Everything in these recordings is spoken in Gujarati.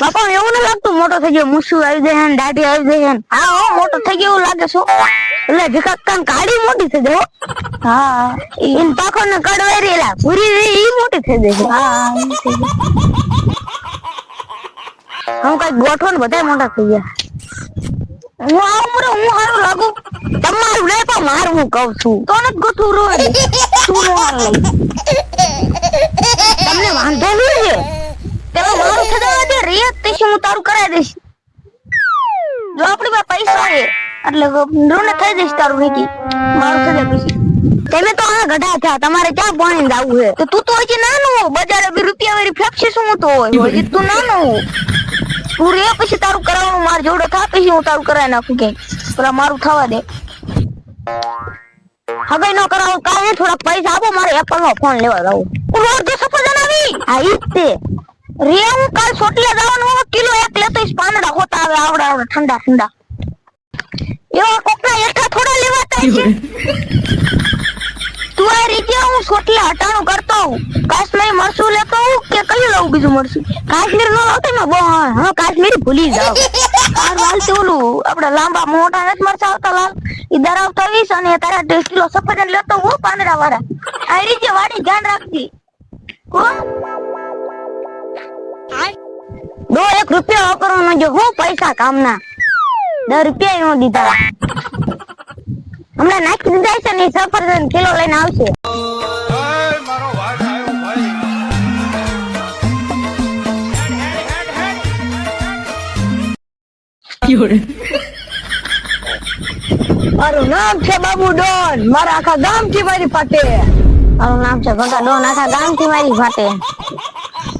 બાપા એવું ન લાગતું મોટો થઈ ગયો, મૂછું આવી જાય ને દાઢી આવી જાય ને. હા હો મોટો થઈ ગયો એવું લાગે છો. એટલે ભીખા કાન ગાડી મોટી થઈ જાય. હા ઈન પાખો ને કડવાઈ રેલા પૂરી ઈ મોટી થઈ જાય. હા હું કઈ ગોઠવો ને બધા મોટા થઈ ગયા. હું હારું લાગુ તમારું લે તો મારું હું કહું છું તો ને ગોઠવું રોય તું હાર લઈ તમને વાંધો નહીં છે પેલા મારું થવા દે રિયત તે હું તારું કરાવી દઈશ. જો આપણી પાસે પૈસા છે એટલે રોને થઈ જઈશ તારું રેકી મારું થઈ જાય પછી. તમે તો આ ગઢા થયા તમારે ક્યાં પાણી જાવું છે તો તું તો હજી નાનું બજારે રૂપિયા વાળી ફેક્સી શું તો હોય હજી તું નાનું તું રે પછી તારું કરાવવાનું માર જોડો થા પછી હું તારું કરાવી નાખું કે પેલા મારું થવા દે. હવે ન કરાવો કાંઈ થોડા પૈસા આપો મારે એપલ નો ફોન લેવા જાવું. રોજ જે સફરજન આવી હા ઈ તે રે હું કાલ સોટલા જવાનું કિલો એક લેતો પાંદડા હોતા આવે આવડા આવડા ઠંડા ઠંડા એવા કોકના એઠા થોડા લેવાતા છે. તું આ રીતે હું સોટલા હટાણું કરતો હું કાશ્મીરી મરચું લેતો હું કે કયું લઉં બીજું મરચું કાશ્મીર નો લાવતો ને બહુ હા કાશ્મીરી ભૂલી જાવ આ લાલ તે ઓલું આપડે લાંબા મોટા નથી મરચા આવતા લાલ ઈ દરાવતા 20 અને તારા 10 કિલો સફરજન લેતો હું પાંદડા વાળા આ રીતે વાડી ધ્યાન રાખતી કોણ દો 1 રૂપિયા વાપરવાનો જો હું પૈસા કામના 10 રૂપિયા નો દીધા હમણાં નાખી દીધા છે ને સફરજન કિલો લઈને આવશે. મારું નામ છે બાબુ ડોન મારા આખા ગામ થી મારી ફાટે. મારું નામ છે ભગા ડોન આખા ગામ થી મારી ફાટે.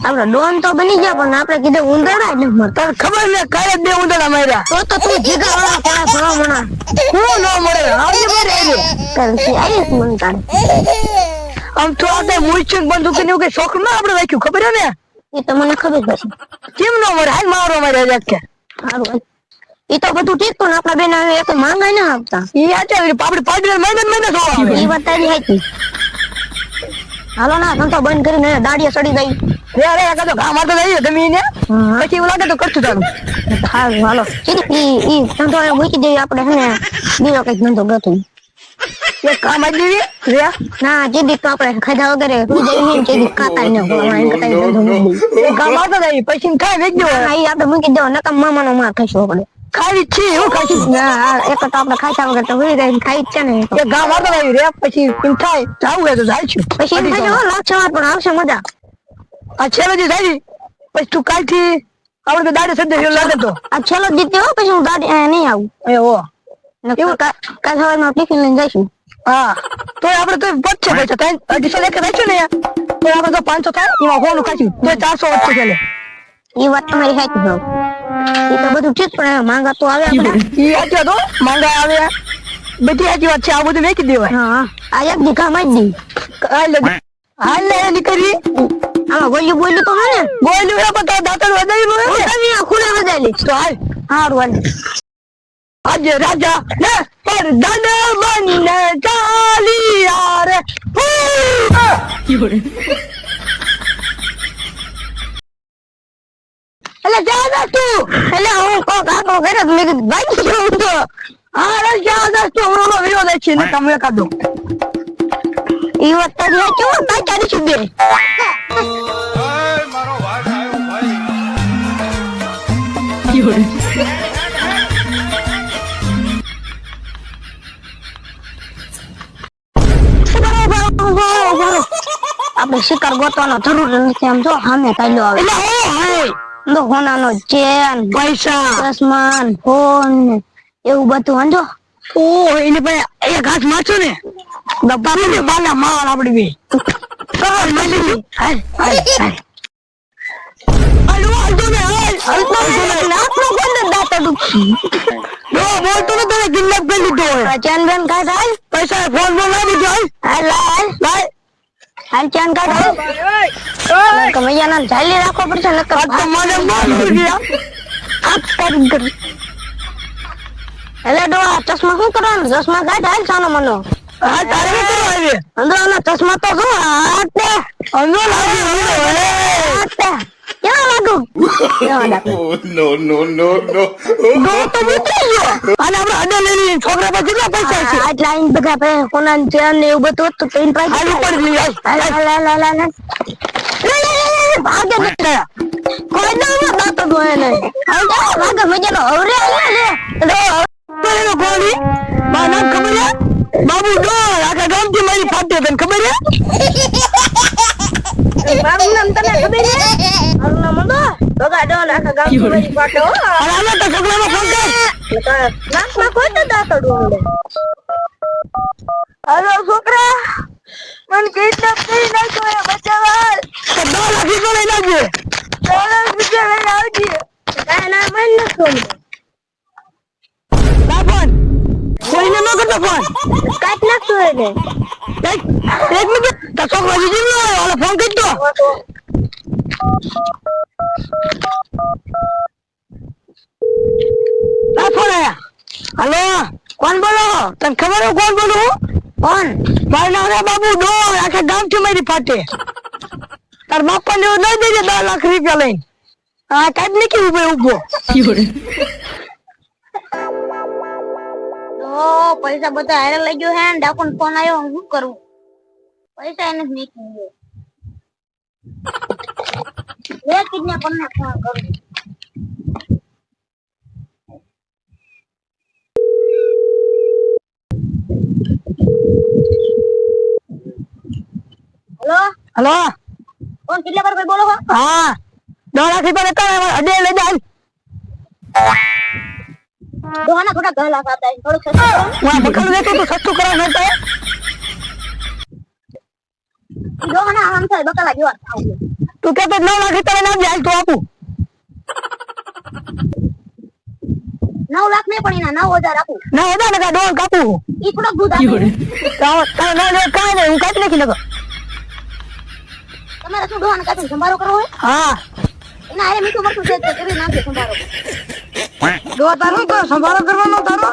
આપડે ડોન તો બની ગયા પણ આપડે કીધું ઉંદરડા એટલે તને ખબર ને કઈ બે ઉંદરડા માર્યા તો તું જીગા વાળા કોણ ભણો હું ન મળે આવજે મારે રે કરસી આઈસ મન કાઢ આમ તો આપણે મુઈચન બંદૂક ને કે શોખ માં આપણે રાખ્યું ખબર હે ને એ તો મને ખબર છે કેમ ન મળે હાલ મારો મારે કે સારું ઈ તો બધું ઠીક તો આપડા બેન એક માંગાઈ ના આપતા ઈ આચે આપડી પાડી મહિને જો આવે ઈ વાત તારી હાચી. હાલો ના ધંધો બંધ કરીને દાડિયા સડી ગઈ રે રે કાતો ગામ આતો જઈએ તમે ને પછી એવું લાગે તો કરતું તારું હા હાલો ઈ ધંધો મૂકી દેવી આપણે હે ને બીજો કઈક ધંધો ગતો એક કામ આ દેવી રે ના જેદી તો આપણે ખાધા વગરે હું જઈએ જેદી કાતા ન હોય એમ કતાઈ ધંધો મૂકી ગામ આતો જઈએ પછી ખાઈ વેચ દેવો હા ઈ આપણે મૂકી દેવો નકમ મામાનો માર ખાશો આપણે ખાઈ છે હું ખાઈ ના એક તો આપણે ખાતા વગર તો હોઈ જાય ખાઈ જ છે ને એક ગામ આતો જઈએ રે પછી એમ થાય જાવું હોય તો જાય છું પછી એમ થાય લાક્ષમાં પણ આવશે મજા આ છેલ્લો દી જાય પછી તું કાલથી આપણે દાડે સદે લાગે તો આ છેલ્લો દી હો પછી હું દાડે નહીં આવું એ હો એવું કાલ સવારમાં ટિફિન લઈને જઈશું હા તો આપણે તો બચશે પૈસા થાય 250 લેકે રાખ્યું ને તો આપણે તો 500 થાય એમાં હોનું ખાશું તો 400 વધશે ચાલે એ વાત તમારી સાચી છે એ તો બધું ઠીક પણ માંગા તો આવે આપણે એ આજો તો માંગા આવે બધી આજી વાત છે આ બધું વેચી દેવાય હા આ એક દીખા માં જ દી હાલ લે નીકળી આ બોલ્યું તો હે ને બોલ્યું એ બધા દાંતણ વધારી લો તમે આ ખૂણે વધારી તો હાલ હારું હાલ આજે રાજા ને પર દન બન ચાલી યાર એટલે જા તું એટલે હું કો કાકો કરે મે ભાઈ છું તો અરે જા તું હમણાં વિરોધ છે ને તમે કાઢો ઈ વાત તો કેવું કાઈ કાઢી છું બે મારો વાઘ આવ્યો ભાઈ આપણે શિકાર ગોતવાનો જરૂર નથી આમ જો સામે કાઢ્યો આવે એટલે હોનાનો ચેન પૈસા ચશ્મા ફોન એવું બધું વાંધો ઓ એને ભાઈ એક ઘાસ મારছো ને ડબ્બા ને બાલા માર આપડી બે સવાલ મળી હાલ હાલ હાલ આલો આજો ને હાલ આલો નાખનો બંધ દાતા દુખી નો બોલતો ને તને કિડનેપ કરી લીધો હોય ચેન બેન કાઢ હાલ પૈસા ફોન બોલ આવી જાય હાલ હાલ હાલ હાલ ચેન કાઢ ઓય કમૈયા ના જાલી રાખો પડશે નકર તો મને માર ગયા આપ કરી એટલે ડો ચશ્મા શું કરવાનું ચશ્મા કાઢ હાલ સાનો મનો આ તારે શું કરવા આવી અંદરના ચશ્મા તો શું આતે અંદો લાગી આતે કેવા લાગુ No, no, no, no. Don તો મૂકી ગયો અને આપણે અડે લઈને છોકરા પાસે કેટલા પૈસા છે આટલા આઈને બધા પૈસા કોના ચેન ને એવું બધું હતું તો એની પાસે હાલ ઉપર લઈ ભાગે નીકળ્યા કોઈ ના દાતો દોય નહીં હાલ ભાગે મજાનો હવરે લે ગોળી મારું નામ ખબર છે બાબુ ડોન આખા ગામથી મારી ફાટે તને ખબર છે મારું નામ તને ખબર છે મારું નામ હતો બગા ડોન આખા ગામથી મારી ફાટે હો અરે આને તો છોકરાનો ફોન કર નાકમાં કોઈ તો દાતો ડોન અરે છોકરા મને કિડનેપ કરી નાખ્યો એ બચાવવા તો 2 લાખ રૂપિયા લઈ આવજે 2 લાખ રૂપિયા લઈ આવજે કાંઈ ના મન નખો ના ફોન કોઈને ન કરતો ફોન કાટ નાખતો એને એક મિનિટ તો છોકરો વિજય નો ઓલો ફોન કરી દો ના ફોન આયા હાલો કોણ બોલો તને ખબર હે કોણ બોલું કોણ મારું નામ છે બાબુ ડોન આખા ગામથી મારી ફાટે તાર બાપા ને લઈ દેજે 10 લાખ રૂપિયા લઈને હા કાઢ નીકળી ઉભો પૈસા બધા હારે લઈ ગયો હે ને ડાકોન ફોન આવ્યો હું શું કરું પૈસા એને નીકળી ગયો લે કિડનેપ કરને ફોન કરું હેલો હેલો કોણ કિડનેપર ભાઈ બોલો હા 2 લાખ રૂપિયા લેતા અડે લઈ જાય दोहाना थोड़ा गल आता है थोड़ा सस्ता वहां बकल देतो तो सस्ता करा नता है दोहाना हम से बकल आयो तू कहते 9 लाख रुपया ना जाल तो आपू 9 लाख नहीं पड़ी ना 9000 आपू 9000 का डोल कापू ई थोड़ा दूध आपू तो ना ले काय नहीं હું કાટ નાખી લગો તમારે શું ડોહાના કાપી સંભારો કરવો હે હા એના આરે મીઠું મરતું છે તો કરી નાખે સંભારો દો તારો તો સંભાળો કરવાનો તારો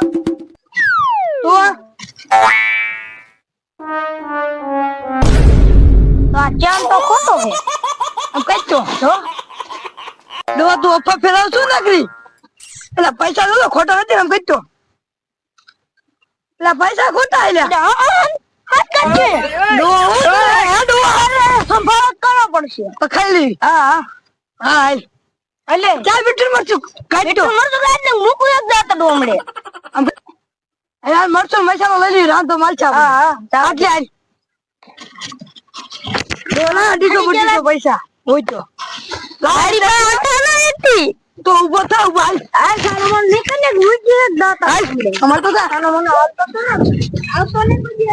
તો આ ચાન તો ખોટો છે આમ કઈ તો દો તું અફા ફેરાવ છું નકરી એલા પૈસા લો ખોટા નથી આમ કઈ તો એલા પૈસા ખોટા આલ્યા હાથ કાઢે દો અરે સંભાળો કરવો પડશે તો ખાઈ લે હા હા અલે ચાલ બીટું મરચું કાઢ્યો મરચું કાઢ ને મૂકું એક દાતો ડોમડે યાર મરચું મસાલો લઈ લી રાંધો માલચા હા આટલે આલ દોના 250 પૈસા હોય તો લાડી માં અઠાના હતી તો ઉભો થા ઉભો આ સાનો મન નીકળે મૂકી એક દાતા અમાર તો સાનો મન આવતો તો ને આવતો ને બધી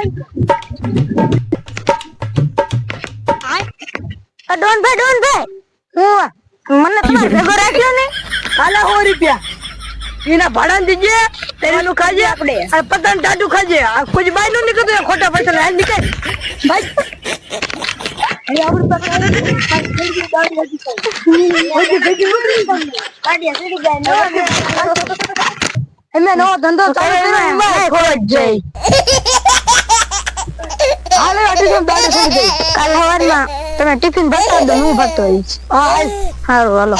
આ ડોન ભાઈ હું મને તમારે ભેગો રાખ્યો ને હાલા 100 રૂપિયા એના ભાડા દીજે તેનું ખાજે આપણે આ પતંગ ટાટું ખાજે આ કોઈ બાઈ નું નીકળતો ખોટા પૈસા લઈને નીકળ ભાઈ એ આવડ પકડા એમે નો ધંધો ચાલુ કર્યો એમાં ખોટ જાય હાલે અડી દાડે છોડી દે કાલ સવારમાં તમે ટિફિન ભરતા દો હું ભરતો હોઈશ હા હારું હાલો